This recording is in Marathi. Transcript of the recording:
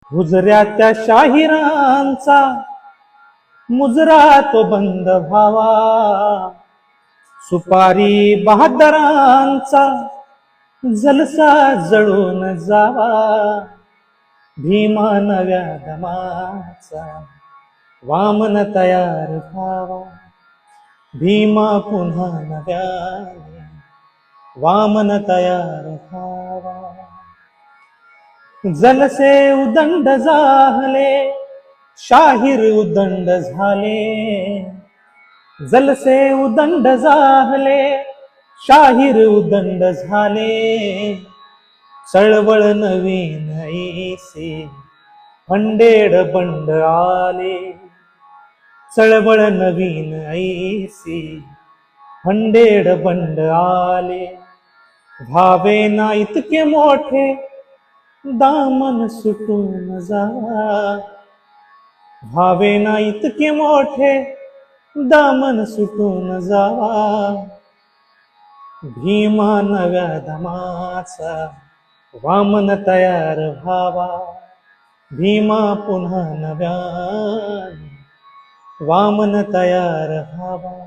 हुजऱ्या त्या शाहिरांचा मुजरा तो बंद व्हावा, सुपारी बहादरांचा जलसा जळून जावा, भीमा नव्या दमाचा वामन तयार व्हावा, भीमा पुन्हा नव्याने वामन तयार व्हावा. जलसे उदंड झाले शाहीर उदंड झाले, जलसे उदंड झाले शाहीर उदंड झाले, चळवळ नवीन ऐसे फंडेड बंड आले, चळवळ नवीन ऐसे फंडेड बंड आले. व्हावे ना इतके मोठे दामन सुटून जावा, व्हावे ना इतके मोठे दामन सुटून जावा, भीमा नव्या दमाचा वामन तयार व्हावा, भीमा पुन्हा नव्याने वामन तयार व्हावा.